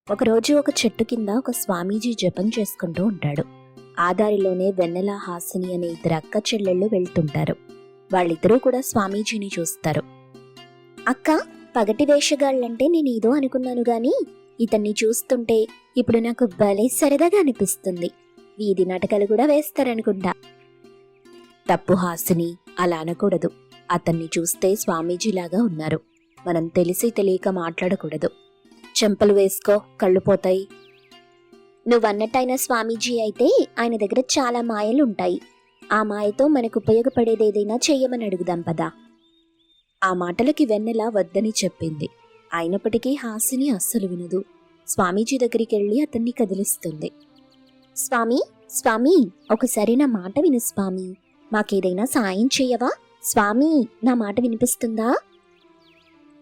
ఒకరోజు ఒక చెట్టు కింద ఒక స్వామీజీ జపం చేసుకుంటూ ఉంటాడు. ఆ దారిలోనే వెన్నెల, హాసిని అనే ఇద్దరు అక్క చెల్లెళ్ళు వెళ్తుంటారు. వాళ్ళిద్దరూ కూడా స్వామీజీని చూస్తారు. అక్క, పగటి వేషగాళ్ళంటే నేనేదో అనుకున్నాను గాని ఇతన్ని చూస్తుంటే ఇప్పుడు నాకు భలే సరదాగా అనిపిస్తుంది. వీధి నాటకాలు కూడా వేస్తారనుకుంటా. తప్పు హాసిని, అలా అనకూడదు. అతన్ని చూస్తే స్వామీజీలాగా ఉన్నారు. మనం తెలిసి తెలియక మాట్లాడకూడదు. చెంపలు వేసుకో, కళ్ళు పోతాయి. నువ్వన్నట్టయిన స్వామీజీ అయితే ఆయన దగ్గర చాలా మాయలుంటాయి. ఆ మాయతో మనకు ఉపయోగపడేదేదైనా చెయ్యమని అడుగుదాం పదా. ఆ మాటలకి వెన్నెల వద్దని చెప్పింది. అయినప్పటికీ హాసిని అస్సలు వినదు. స్వామీజీ దగ్గరికి వెళ్ళి అతన్ని కదిలిస్తుంది. స్వామి, స్వామి, ఒకసారి నా మాట విను స్వామి. మాకేదైనా సాయం చెయ్యవా స్వామి? నా మాట వినిపిస్తుందా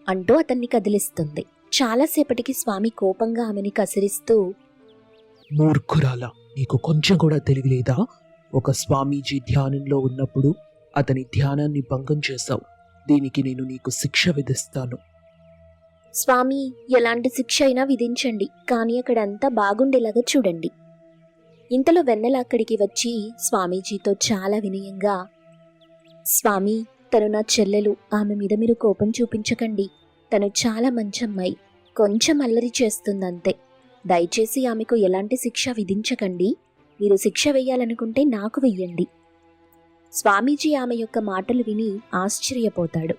అంటూ అతన్ని కదిలిస్తుంది. చాలాసేపటికి స్వామి కోపంగా ఆమెని కసిరిస్తూ, మూర్ఖురాలా, నీకు కొంచెం కూడా తెలివిలేదా? ఒక స్వామీజీ ధ్యానంలో ఉన్నప్పుడు అతని ధ్యానాన్ని భంగం చేశావు. దీనికి నేను నీకు శిక్ష విధిస్తాను. స్వామి, ఎలాంటి శిక్ష అయినా విధించండి, కానీ అక్కడంతా బాగుండేలాగా చూడండి. ఇంతలో వెన్నెల అక్కడికి వచ్చి స్వామీజీతో చాలా వినయంగా, స్వామి, తను నా చెల్లెలు. ఆమె మీద మీరు కోపం చూపించకండి. తను చాలా మంచమ్మాయి. కొంచెం అల్లరి చేస్తుందంతే. దయచేసి ఆమెకు ఎలాంటి శిక్ష విధించకండి. మీరు శిక్ష వెయ్యాలనుకుంటే నాకు వెయ్యండి. స్వామీజీ ఆమె యొక్క మాటలు విని ఆశ్చర్యపోతాడు.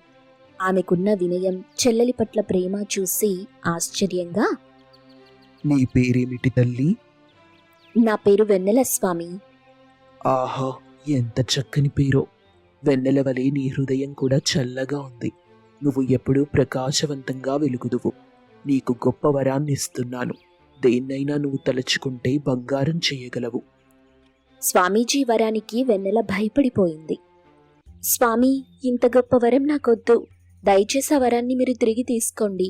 ఆమెకున్న వినయం, చెల్లెలి పట్ల ప్రేమ చూసి ఆశ్చర్యంగా, నీ పేరేమిటి తల్లి? నా పేరు వెన్నెల స్వామి. ఆహా, ఎంత చక్కని పేరో! వెన్నెల వలె నీ హృదయం కూడా చల్లగా ఉంది. నువ్వు ఎప్పుడూ ప్రకాశవంతంగా వెలుగుదువు. నీకు గొప్ప వరాన్ని ఇస్తున్నాను. దేన్నైనా నువ్వు తలుచుకుంటే బంగారం చేయగలవు. స్వామీజీ వరానికి వెన్నెల భయపడిపోయింది. స్వామి, ఇంత గొప్ప వరం నాకొద్దు. దయచేసి ఆ వరాన్ని మీరు తిరిగి తీసుకోండి.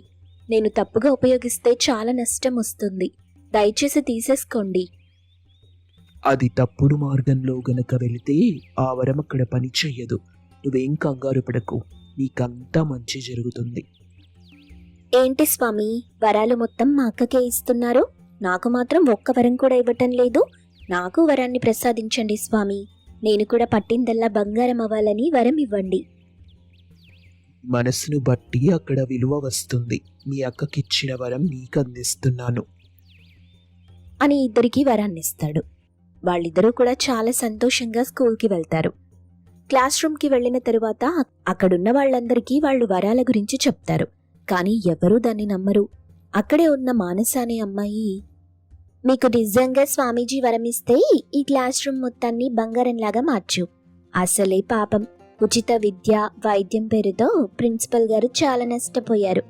నేను తప్పుగా ఉపయోగిస్తే చాలా నష్టం వస్తుంది. దయచేసి తీసేసుకోండి. అది తప్పుడు మార్గంలో గనక వెళితే ఆ వరం అక్కడ పని చెయ్యదు. నువ్వేం కంగారు పడకు. నీకంతా మంచి జరుగుతుంది. ఏంటి స్వామి, వరాలు మొత్తం మా అక్కకే ఇస్తున్నారు? నాకు మాత్రం ఒక్క వరం కూడా ఇవ్వటం లేదు. నాకు వరాన్ని ప్రసాదించండి స్వామి. నేను కూడా పట్టిందల్లా బంగారం అవ్వాలని వరం ఇవ్వండి. మనసును బట్టి అక్కడ విలువ వస్తుంది. మీ అక్కకిచ్చిన వరం నీకు అందిస్తున్నాను అని ఇద్దరికీ వరాన్నిస్తాడు. వాళ్ళిద్దరూ కూడా చాలా సంతోషంగా స్కూల్కి వెళ్తారు. క్లాస్ రూమ్కి వెళ్ళిన తరువాత అక్కడున్న వాళ్ళందరికీ వాళ్ళు వరాల గురించి చెప్తారు. కానీ ఎవరూ దాన్ని నమ్మరు. అక్కడే ఉన్న మానస అనే అమ్మాయి, మీకు నిజంగా స్వామీజీ వరమిస్తే ఈ క్లాస్ రూమ్ మొత్తాన్ని బంగారంలాగా మార్చు. అసలే పాపం, ఉచిత విద్య, వైద్యం పేరుతో ప్రిన్సిపల్ గారు చాలా నష్టపోయారు.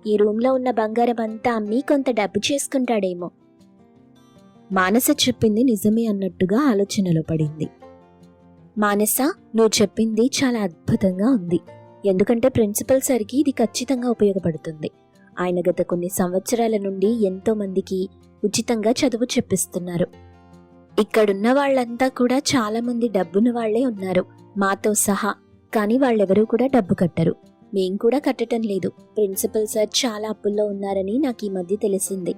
ఈ రూమ్లో ఉన్న బంగారం అంతా అమ్మి కొంత డబ్బు చేసుకుంటాడేమో. మానస చెప్పింది నిజమే అన్నట్టుగా ఆలోచనలో పడింది. మానస, నువ్వు చెప్పింది చాలా అద్భుతంగా ఉంది. ఎందుకంటే ప్రిన్సిపల్ సార్కి ఇది ఖచ్చితంగా ఉపయోగపడుతుంది. ఆయన గత కొన్ని సంవత్సరాల నుండి ఎంతో మందికి ఉచితంగా చదువు చెప్పిస్తున్నారు. ఇక్కడున్న వాళ్ళంతా కూడా చాలా మంది డబ్బున్న వాళ్లే ఉన్నారు, మాతో సహా. కానీ వాళ్ళెవరూ కూడా డబ్బు కట్టరు. మేం కూడా కట్టడం లేదు. ప్రిన్సిపల్ సార్ చాలా అప్పుల్లో ఉన్నారని నాకు ఈ మధ్య తెలిసింది.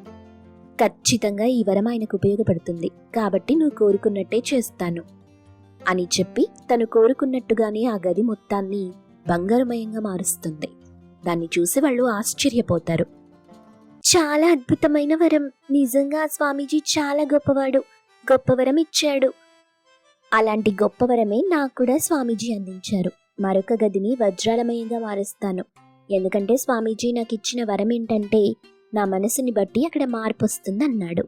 ఖచ్చితంగా ఈ వరం ఆయనకు ఉపయోగపడుతుంది. కాబట్టి నువ్వు కోరుకున్నట్టే చేస్తాను అని చెప్పి తను కోరుకున్నట్టుగానే ఆ గది మొత్తాన్ని బంగారుమయంగా మారుస్తుంది. దాన్ని చూసి వాళ్ళు ఆశ్చర్యపోతారు. చాలా అద్భుతమైన వరం. నిజంగా స్వామీజీ చాలా గొప్పవాడు. గొప్ప వరం ఇచ్చాడు. అలాంటి గొప్ప వరమే నాకు కూడా స్వామీజీ అందించారు. మరొక గదిని వజ్రాలమయంగా మారుస్తాను. ఎందుకంటే స్వామీజీ నాకు ఇచ్చిన వరం ఏంటంటే నా మనసుని బట్టి అక్కడ మార్పు వస్తుంది అన్నాడు.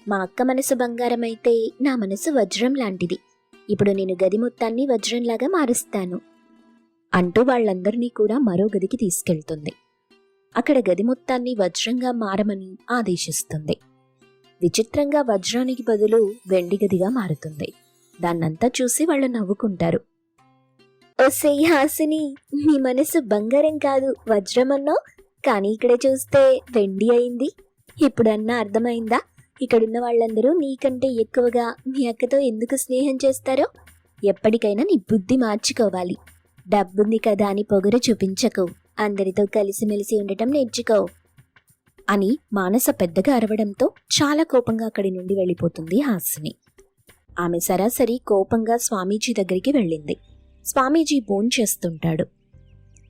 మా అక్క మనసు బంగారం అయితే నా మనసు వజ్రం లాంటిది. ఇప్పుడు నేను గది మొత్తాన్ని వజ్రంలాగా మారుస్తాను అంటూ వాళ్ళందరినీ కూడా మరో గదికి తీసుకెళ్తుంది. అక్కడ గది మొత్తాన్ని వజ్రంగా మారమని ఆదేశిస్తుంది. విచిత్రంగా వజ్రానికి బదులు వెండి గదిగా మారుతుంది. దాన్నంతా చూసి వాళ్ళు నవ్వుకుంటారు. ఓసే హాసిని, నీ మనసు బంగారం కాదు వజ్రమన్నో, కానీ ఇక్కడ చూస్తే వెండి అయింది. ఇప్పుడన్నా అర్థమైందా ఇక్కడున్న వాళ్ళందరూ నీకంటే ఎక్కువగా మీ అక్కతో ఎందుకు స్నేహం చేస్తారో? ఎప్పటికైనా నీ బుద్ధి మార్చుకోవాలి. డబ్బుంది కదా అని పొగరు చూపించకు. అందరితో కలిసిమెలిసి ఉండటం నేర్చుకో. అని మానస పెద్దగా అరవడంతో చాలా కోపంగా అక్కడి నుండి వెళ్ళిపోతుంది హాసిని. ఆమె సరాసరి కోపంగా స్వామీజీ దగ్గరికి వెళ్ళింది. స్వామీజీ భోంచేస్తుంటాడు.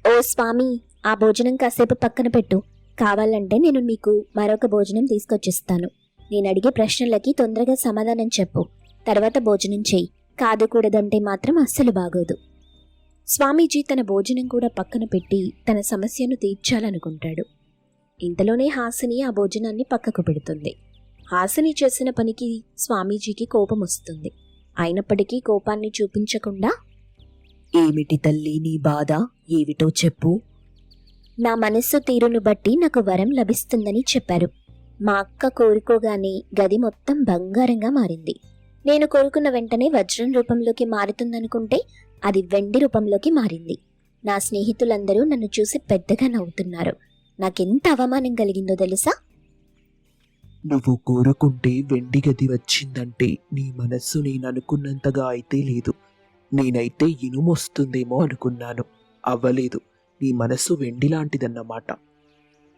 ఓ స్వామి, ఆ భోజనం కాసేపు పక్కన పెట్టు. కావాలంటే నేను మీకు మరొక భోజనం తీసుకొచ్చిస్తాను. నేను అడిగే ప్రశ్నలకి తొందరగా సమాధానం చెప్పు. తర్వాత భోజనం చెయ్యి. కాదు కూడదంటే మాత్రం అస్సలు బాగోదు. స్వామీజీ తన భోజనం కూడా పక్కన పెట్టి తన సమస్యను తీర్చాలనుకుంటాడు. ఇంతలోనే హాసిని ఆ భోజనాన్ని పక్కకు పెడుతుంది. హాసిని చేసిన పనికి స్వామీజీకి కోపం వస్తుంది. అయినప్పటికీ కోపాన్ని చూపించకుండా, ఏమిటి తల్లి నీ బాధ, ఏమిటో చెప్పు. నా మనస్సు తీరును బట్టి నాకు వరం లభిస్తుందని చెప్పారు. మా అక్క కోరుకోగానే గది మొత్తం బంగారంగా మారింది. నేను కోరుకున్న వెంటనే వజ్రం రూపంలోకి మారుతుందనుకుంటే అది వెండి రూపంలోకి మారింది. నా స్నేహితులందరూ నన్ను చూసి పెద్దగా నవ్వుతున్నారు. నాకెంత అవమానం కలిగిందో తెలుసా? నువ్వు కోరుకుంటే వెండి గది వచ్చిందంటే నీ మనస్సు నేను అనుకున్నంతగా అయితే లేదు. నేనైతే ఇనుము వస్తుందేమో అనుకున్నాను. అవ్వలేదు. నీ మనస్సు వెండి లాంటిదన్నమాట.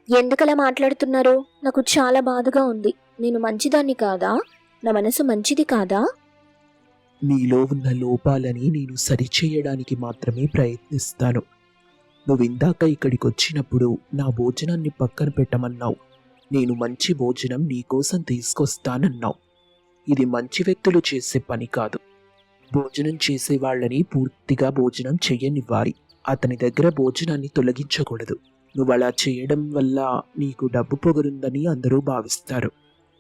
ఎందుకలా మాట్లాడుతున్నారు? నాకు చాలా బాధగా ఉంది. నేను మంచిదాన్ని కాదా? నా మనసు మంచిది కాదా? నీలో ఉన్న లోపాలని నేను సరిచేయడానికి మాత్రమే ప్రయత్నిస్తాను. నువ్విందాక ఇక్కడికి వచ్చినప్పుడు నా భోజనాన్ని పక్కన పెట్టమన్నావు. నేను మంచి భోజనం నీకోసం తీసుకొస్తానన్నావు. ఇది మంచి వ్యక్తులు చేసే పని కాదు. భోజనం చేసే వాళ్ళని పూర్తిగా భోజనం చెయ్యనివ్వాలి. అతని దగ్గర భోజనాన్ని తొలగించకూడదు. నువ్వలా చేయడం వల్ల నీకు డబ్బు పొగరుందని అందరూ భావిస్తారు.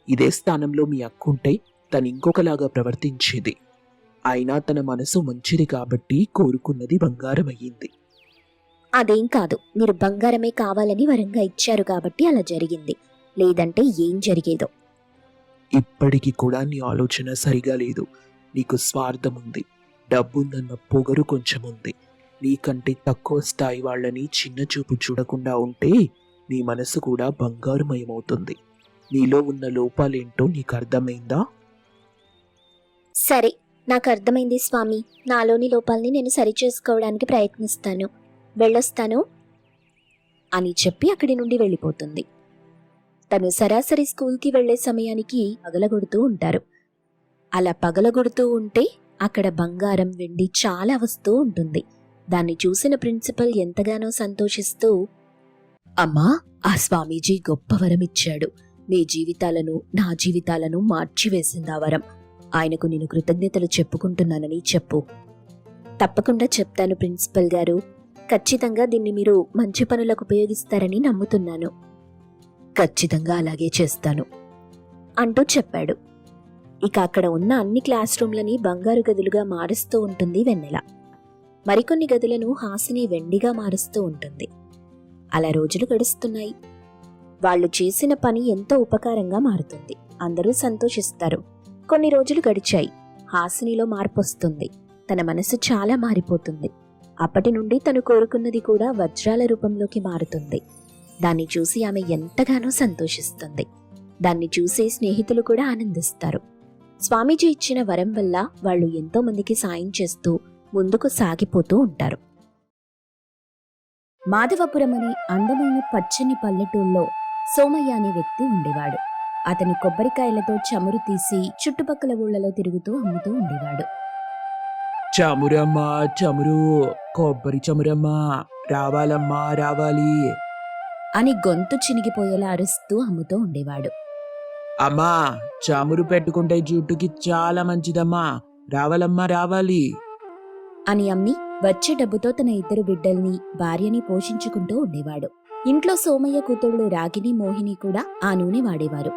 ఇదే స్థానంలో మీ అక్కుంటే తను ఇంకొకలాగా ప్రవర్తించేది. అయినా తన మనసు మంచిది కాబట్టి కోరుకున్నది బంగారం అయ్యింది. అదేం కాదు. మీరు బంగారమే కావాలని వరంగా ఇచ్చారు కాబట్టి అలా జరిగింది. లేదంటే ఏం జరిగేదో. ఇప్పటికీ కూడా నీ ఆలోచన సరిగా లేదు. నీకు స్వార్థం ఉంది. డబ్బుందన్న పొగరు కొంచెం ఉంది. నీకంటే తక్కువ స్థాయి వాళ్ళని చిన్న చూపు చూడకుండా ఉంటే నీ మనసు కూడా బంగారుమయమవుతుంది. నీలో ఉన్న లోపాలేంటో నీకు అర్థమైందా? సరే, నాకు అర్థమైంది స్వామి. నాలోని లోపాలని నేను సరిచేసుకోవడానికి ప్రయత్నిస్తాను. వెళ్ళొస్తాను అని చెప్పి అక్కడి నుండి వెళ్ళిపోతుంది. తను సరాసరి స్కూల్కి వెళ్లే సమయానికి పగలగొడుతూ ఉంటారు. అలా పగలగొడుతూ ఉంటే అక్కడ బంగారం, వెండి చాలా వస్తూ ఉంటుంది. దాన్ని చూసిన ప్రిన్సిపల్ ఎంతగానో సంతోషిస్తూ, అమ్మా, ఆ స్వామీజీ గొప్ప వరం ఇచ్చాడు. మీ జీవితాలను, నా జీవితాలను మార్చివేసింది ఆ వరం. ఆయనకు నేను కృతజ్ఞతలు చెప్పుకుంటున్నానని చెప్పు. తప్పకుండా చెప్తాను ప్రిన్సిపల్ గారు. ఖచ్చితంగా దీన్ని మీరు మంచి పనులకు ఉపయోగిస్తారని నమ్ముతున్నాను. ఖచ్చితంగా అలాగే చేస్తాను అంటూ చెప్పాడు. ఇక అక్కడ ఉన్న అన్ని క్లాస్ రూమ్లని బంగారు గదులుగా మారుస్తూ ఉంటుంది వెన్నెల. మరికొన్ని గదులను హాసిని వెండిగా మారుస్తూ ఉంటుంది. అలా రోజులు గడుస్తున్నాయి. వాళ్ళు చేసిన పని ఎంతో ఉపకారంగా మారుతుంది. అందరూ సంతోషిస్తారు. కొన్ని రోజులు గడిచాయి. హాసినిలో మార్పు వస్తుంది. తన మనసు చాలా మారిపోతుంది. అప్పటి నుండి తను కోరుకున్నది కూడా వజ్రాల రూపంలోకి మారుతుంది. దాన్ని చూసి ఆమె ఎంతగానో సంతోషిస్తుంది. దాన్ని చూసి స్నేహితులు కూడా ఆనందిస్తారు. స్వామీజీ ఇచ్చిన వరం వల్ల వాళ్ళు ఎంతో మందికి సాయం చేస్తూ ముందుకు సాగిపోతూ ఉంటారు. మాధవపురం అనే అందమైన పచ్చని పల్లెటూళ్ళలో సోమయ్య అనే వ్యక్తి ఉండేవాడు. అతను కొబ్బరికాయలతో చమురు తీసి చుట్టుపక్కల ఊళ్ళలో తిరుగుతూ అమ్ముతూ ఉండేవాడు. చమురమ్మా, చమురు, కొబ్బరి చమురమ్మా, రావాలమ్మా, రావాలి అని గొంతు చినిగిపోయేలా అరుస్తూ అమ్ముతూ ఉండేవాడు. అమ్మా, చమురు పెట్టుకుంటే జుట్టుకి చాలా మంచిదమ్మా, రావాలమ్మా, రావాలి అని అమ్మి వచ్చే డబ్బుతో తన ఇద్దరు బిడ్డల్ని, భార్యని పోషించుకుంటూ ఉండేవాడు. ఇంట్లో సోమయ్య కూతుళ్ళు రాగిని, మోహిని కూడా ఆ నూనె వాడేవారు.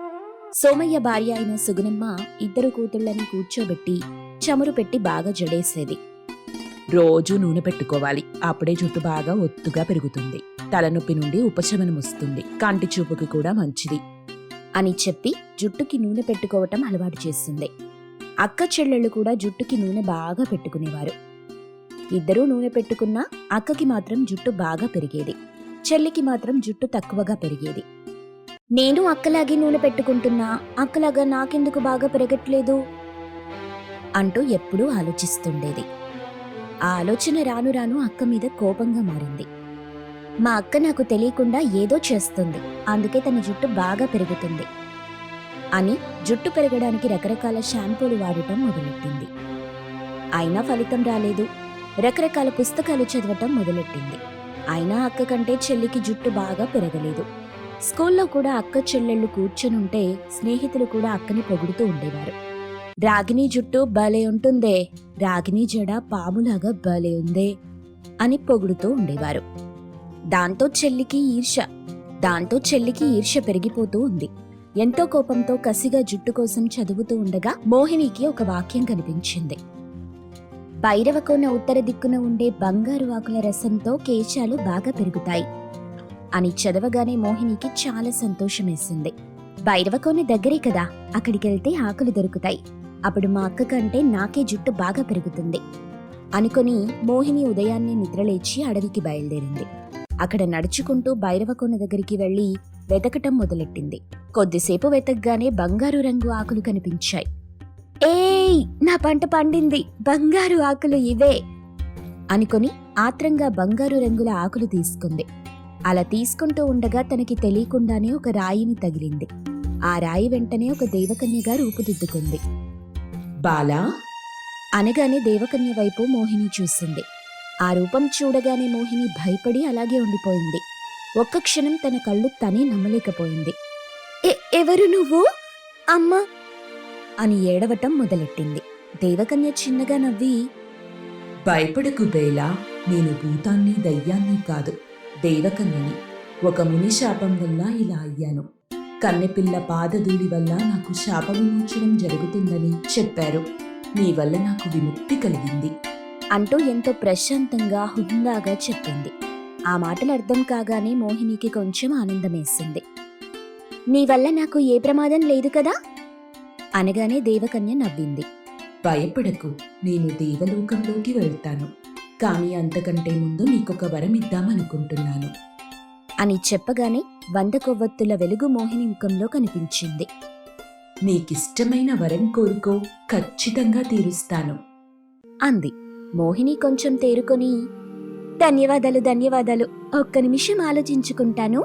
సోమయ్య భార్య అయిన సుగుణమ్మ ఇద్దరు కూతుళ్ళని కూర్చోబెట్టి చమురు పెట్టి బాగా జడేసేది. రోజు నూనె పెట్టుకోవాలి, అప్పుడే జుట్టు బాగా ఒత్తుగా పెరుగుతుంది, తలనొప్పి నుండి ఉపశమనం వస్తుంది, కంటి చూపుకి కూడా మంచిది అని చెప్పి జుట్టుకి నూనె పెట్టుకోవటం అలవాటు చేసింది. అక్క చెల్లెళ్ళు కూడా జుట్టుకి నూనె బాగా పెట్టుకునేవారు. ఇద్దరూ నూనె పెట్టుకున్నా అక్కకి మాత్రం జుట్టు బాగా పెరిగేది. చెల్లికి మాత్రం జుట్టు తక్కువగా పెరిగేది. నేను అక్కలాగే నూనె పెట్టుకుంటున్నా, అక్కలాగా నాకెందుకు బాగా పెరగట్లేదు అంటూ ఎప్పుడూ ఆలోచిస్తుండేది. ఆ ఆలోచన రాను రాను అక్క మీద కోపంగా మారింది. మా అక్క నాకు తెలియకుండా ఏదో చేస్తుంది, అందుకే తన జుట్టు బాగా పెరుగుతుంది అని జుట్టు పెరగడానికి రకరకాల షాంపూలు వాడటం మొదలెట్టింది. అయినా ఫలితం రాలేదు. రకరకాల పుస్తకాలు చదవటం మొదలెట్టింది. అయినా అక్క కంటే చెల్లికి జుట్టు బాగా పెరగలేదు. స్కూల్లో కూడా అక్క చెల్లెళ్ళు కూర్చొనుంటే స్నేహితులు కూడా అక్కని పొగుడుతూ ఉండేవారు. రాగిణి జుట్టు భలే ఉంటుందే, రాగిణి జడ పాములాగా భలే ఉందే అని పొగుడుతూ ఉండేవారు. దాంతో చెల్లికి ఈర్ష్య పెరిగిపోతూ ఉంది. ఎంతో కోపంతో కసిగా జుట్టు కోసం చదువుతూ ఉండగా మోహినికి ఒక వాక్యం కనిపించింది. భైరవకోన ఉత్తర దిక్కున ఉండే బంగారు ఆకుల రసంతో కేశాలు బాగా పెరుగుతాయి అని చదవగానే మోహినికి చాలా సంతోషమేసింది. భైరవకోన దగ్గరే కదా, అక్కడికెళ్తే ఆకులు దొరుకుతాయి. అప్పుడు మా అక్క కంటే నాకే జుట్టు బాగా పెరుగుతుంది అనుకుని మోహిని ఉదయాన్నే నిద్రలేచి అడవికి బయలుదేరింది. అక్కడ నడుచుకుంటూ భైరవకోన దగ్గరికి వెళ్లి వెతకటం మొదలెట్టింది. కొద్దిసేపు వెతకగానే బంగారు రంగు ఆకులు కనిపించాయి. ఏయ్, నా పంట పండింది, బంగారు ఆకులు ఇవే అనుకొని ఆత్రంగా బంగారు రంగుల ఆకులు తీసుకుంది. అలా తీసుకుంటూ ఉండగా తనకి తెలియకుండానే ఒక రాయిని తగిలింది. ఆ రాయి వెంటనే ఒక దేవకన్యగా రూపుదిద్దుకుంది. బాలా అనగానే దేవకన్య వైపు మోహిని చూసింది. ఆ రూపం చూడగానే మోహిని భయపడి అలాగే ఉండిపోయింది. ఒక్క క్షణం తన కళ్ళు తనే నమ్మలేకపోయింది. ఎవరు నువ్వు అమ్మా అని ఏడవటం మొదలెట్టింది. దేవకన్య చిన్నగా నవ్వి, భయపడకు బేలా, నేను భూతాన్ని దయ్యాన్ని కాదు, దేవకన్యని. ఒక ముని శాపం వల్ల ఇలా అయ్యాను. కన్నెపిల్ల పాదధూళి వల్ల నాకు శాప విమోచనం జరుగుతుందని చెప్పారు. నీ వల్ల నాకు విముక్తి కలిగింది అంటూ ఎంతో ప్రశాంతంగా హుందాగా చెప్పింది. ఆ మాటలు అర్థం కాగానే మోహినికి కొంచెం ఆనందమేసింది. నీ వల్ల నాకు ఏ ప్రమాదం లేదు కదా అనగానే దేవకన్య నవ్వింది. భయపడకు, నేను దేవలోకంలోకి వెళ్తాను. కానీ అంతకంటే ముందు నీకొక వరం ఇద్దామనుకుంటున్నాను అని చెప్పగానే 100 కొవ్వొత్తుల వెలుగు మోహిని ముఖంలో కనిపించింది. నీకిష్టమైన వరం కోరుకో, ఖచ్చితంగా తీరుస్తాను అంది. మోహిని కొంచెం తేరుకొని, ధన్యవాదాలు, ఒక్క నిమిషం ఆలోచించుకుంటాను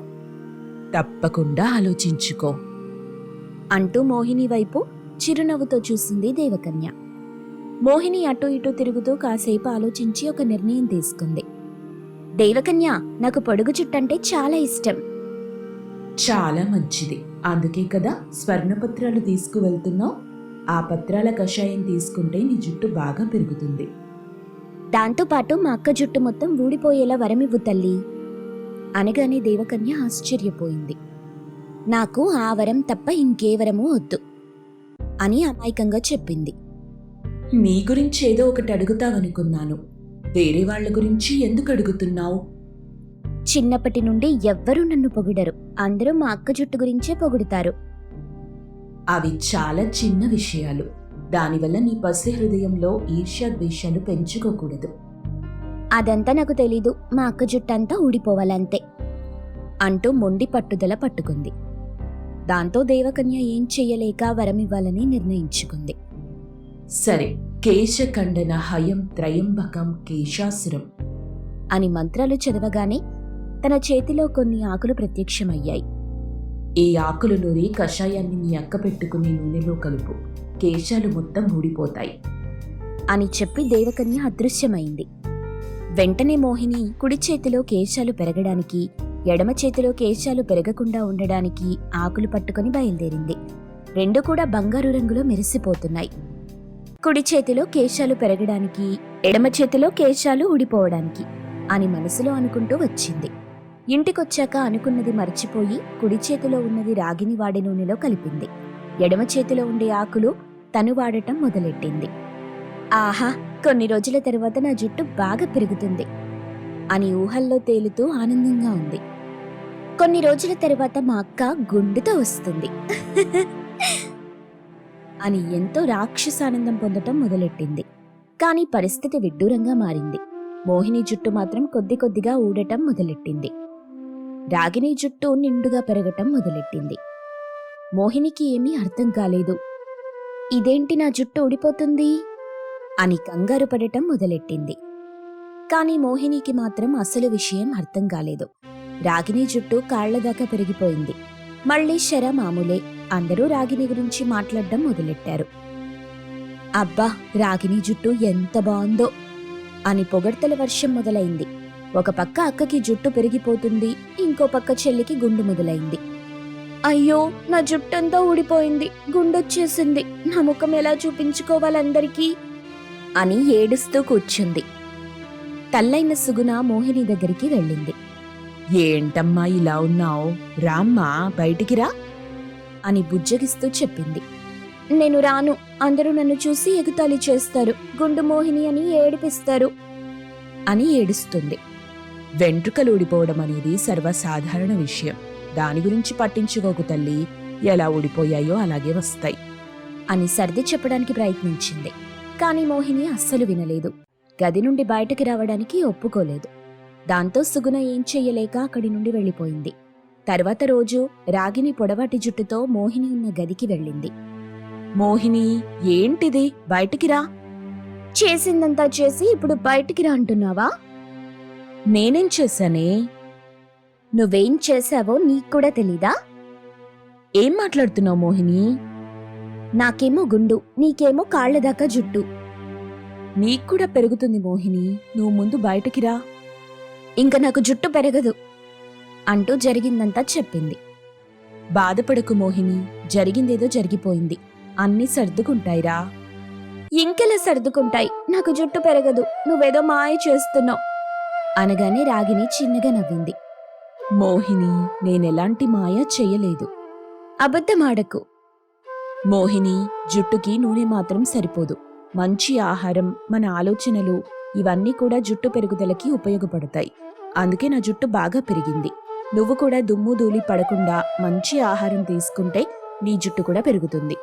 తప్పకుండా ఆలోచించుకో అంటూ మోహిని వైపు చిరునవ్వుతో చూసింది దేవకన్య. మోహిని అటూ ఇటూ తిరుగుతూ కాసేపు ఆలోచించి ఒక నిర్ణయం తీసుకుంది. దేవకన్య, నాకు పొడుగు జుట్టంటే చాలా ఇష్టం. చాలా మంచిది, అందుకే కదా స్వర్ణపత్రాలు తీసుకువెళ్తున్నావు. ఆ పత్రాల కషాయం తీసుకుంటే నీ జుట్టు బాగా పెరుగుతుంది. దాంతోపాటు మా అక్క జుట్టు మొత్తం ఊడిపోయేలా వరమివ్వు తల్లి అనగానే దేవకన్య ఆశ్చర్యపోయింది. నాకు ఆ వరం తప్ప ఇంకే వరమూ వద్దు అని అమాయకంగా చెప్పింది. నీ గురించి ఏదో ఒకటి అడుగుతావనుకున్నాను. వేరే వాళ్ల గురించి ఎందుకు అడుగుతున్నావు? చిన్నప్పటి నుండి ఎవ్వరూ నన్ను పొగిడరు. అందరూ మా అక్క జుట్టు గురించే పొగుడుతారు. అవి చాలా చిన్న విషయాలు. దానివల్ల నీ పసి హృదయంలో ఈర్ష్యాద్వేషాలు పెంచుకోకూడదు. అదంతా నాకు తెలీదు, మా అక్క జుట్టంతా ఊడిపోవాలంతే అంటూ మొండి పట్టుదల పట్టుకుంది. దాంతో దేవకన్య ఏం చెయ్యలేక వరమివ్వాలని నిర్ణయించుకుంది. సరే, కేశఖండన హయం త్రయంబకం కేశాసురం అని మంత్రాలు చదవగానే తన చేతిలో కొన్ని ఆకులు ప్రత్యక్షమయ్యాయి. ఈ ఆకులు నూరి కషాయాన్ని నీ అక్క పెట్టుకుని నూనెలో కలుపు, కేశాలు మొత్తం ఊడిపోతాయి అని చెప్పి దేవకన్య అదృశ్యమైంది. వెంటనే మోహిని కుడి చేతిలో కేశాలు పెరగడానికి, ఎడమ చేతిలో కేశాలు పెరగకుండా ఉండడానికి ఆకులు పట్టుకుని బయలుదేరింది. రెండు కూడా బంగారు రంగులో మెరిసిపోతున్నాయి. కుడి చేతిలో కేశాలు పెరగడానికి, ఎడమ చేతిలో కేశాలు ఊడిపోవడానికి అని మనసులో అనుకుంటూ వచ్చింది. ఇంటికొచ్చాక అనుకున్నది మర్చిపోయి కుడి చేతిలో ఉన్నది రాగిని వాడే నూనెలో కలిపింది. ఎడమ చేతిలో ఉండే ఆకులు తను వాడటం మొదలెట్టింది. ఆహా, కొన్ని రోజుల తర్వాత నా జుట్టు బాగా పెరుగుతుంది అని ఊహల్లో తేలుతూ ఆనందంగా ఉంది. కొన్ని రోజుల తర్వాత మా అక్క గుండుతో వస్తుంది అని ఎంతో రాక్షసానందం పొందటం మొదలెట్టింది. కాని పరిస్థితి విడ్డూరంగా మారింది. మోహిని జుట్టు మాత్రం కొద్ది కొద్దిగా ఊడటం మొదలెట్టింది. రాగిని జుట్టు నిండుగా పెరగటం మొదలెట్టింది. మోహినికి ఏమీ అర్థం కాలేదు. ఇదేంటి నా జుట్టు ఊడిపోతుంది అని కంగారు పడటం మొదలెట్టింది. కానీ మోహినికి మాత్రం అసలు విషయం అర్థం కాలేదు. రాగిని జుట్టు కాళ్ల దాకా పెరిగిపోయింది. మళ్ళీ శర మామూలే. అందరూ రాగిని గురించి మాట్లాడడం మొదలెట్టారు. అబ్బా, రాగిని జుట్టు ఎంత బాగుందో అని పొగడ్తల వర్షం మొదలైంది. ఒక పక్క అక్కకి జుట్టు పెరిగిపోతుంది, ఇంకో పక్క చెల్లికి గుండు మొదలైంది. అయ్యో, నా జుట్టంతా ఊడిపోయింది, గుండొచ్చేసింది, నా ముఖం ఎలా చూపించుకోవాలందరికీ అని ఏడుస్తూ కూర్చుంది. తల్లైన సుగుణ మోహిని దగ్గరికి వెళ్ళింది. ఏంటమ్మా ఇలా ఉన్నావు? రామ్మా, బయటికి రా అని బుజ్జగిస్తూ చెప్పింది. నేను రాను, అందరూ నన్ను చూసి ఎగతాళి చేస్తారు, గుండు మోహిని అని ఏడిపిస్తారు అని ఏడుస్తుంది. వెంట్రుకలు ఊడిపోవడం అనేది సర్వసాధారణ విషయం. దాని గురించి పట్టించుకోకు తల్లి, ఎలా ఊడిపోయాయో అలాగే వస్తాయి అని సర్ది చెప్పడానికి ప్రయత్నించింది. కాని మోహిని అస్సలు వినలేదు. గది నుండి బయటకి రావడానికి ఒప్పుకోలేదు. దాంతో సుగుణ ఏం చెయ్యలేక అక్కడి నుండి వెళ్ళిపోయింది. తర్వాత రోజు రాగిని పొడవాటి జుట్టుతో మోహిని ఉన్న గదికి వెళ్ళింది. మోహిని, ఏంటిది? బయటికి రా. చేసిందంతా చేసి ఇప్పుడు బయటికి రా అంటున్నావా? నేనేం చేశానే? నువ్వేం చేశావో నీక్కూడా తెలీదా? ఏం మాట్లాడుతున్నావు మోహిని? నాకేమో గుండు, నీకేమో కాళ్లదాకా జుట్టు. నీక్కూడా పెరుగుతుంది మోహిని, నువ్వు ముందు బయటికి రా. ఇంక నాకు జుట్టు పెరగదు అంటూ జరిగిందంతా చెప్పింది. బాధపడకు మోహిని, జరిగిందేదో జరిగిపోయింది, అన్నీ సర్దుకుంటాయిరా. ఇంకెలా సర్దుకుంటాయి? నాకు జుట్టు పెరగదు, నువ్వేదో మాయ చేస్తున్నావు అనగానే రాగిని చిన్నగా నవ్వింది. మోహిని, నేనెలాంటి మాయ చెయ్యలేదు. అబద్ధమాడకు. మోహిని, జుట్టుకి నూనె మాత్రం సరిపోదు. మంచి ఆహారం, మన ఆలోచనలు ఇవన్నీ కూడా జుట్టు పెరుగుదలకి ఉపయోగపడతాయి. అందుకే నా జుట్టు బాగా పెరిగింది. నువ్వు కూడా దుమ్ము ధూళి పడకుండా మంచి ఆహారం తీసుకుంటే నీ జుట్టు కూడా పెరుగుతుంది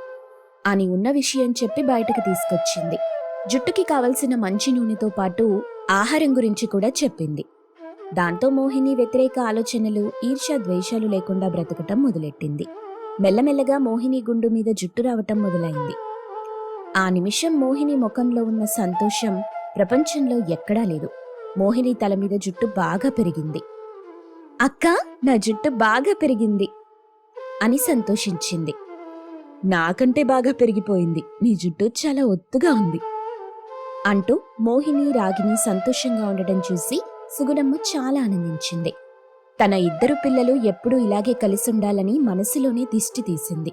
అని ఉన్న విషయం చెప్పి బయటకు తీసుకొచ్చింది. జుట్టుకి కావలసిన మంచి నూనెతో పాటు ఆహారం గురించి కూడా చెప్పింది. దాంతో మోహిని వ్యతిరేక ఆలోచనలు, ఈర్ష్య ద్వేషాలు లేకుండా బ్రతకటం మొదలెట్టింది. మెల్లమెల్లగా మోహిని గుండు మీద జుట్టు రావటం మొదలైంది. ఆ నిమిషం మోహిని ముఖంలో ఉన్న సంతోషం ప్రపంచంలో ఎక్కడా లేదు. మోహిని తల మీద జుట్టు బాగా పెరిగింది. అక్క, నా జుట్టు బాగా పెరిగింది అని సంతోషించింది. నాకంటే బాగా పెరిగిపోయింది, నీ జుట్టు చాలా ఒత్తుగా ఉంది అంటూ మోహిని, రాగిని సంతోషంగా ఉండటం చూసి సుగుణమ్మ చాలా ఆనందించింది. తన ఇద్దరు పిల్లలు ఎప్పుడూ ఇలాగే కలిసుండాలని మనసులోనే దిష్టి తీసింది.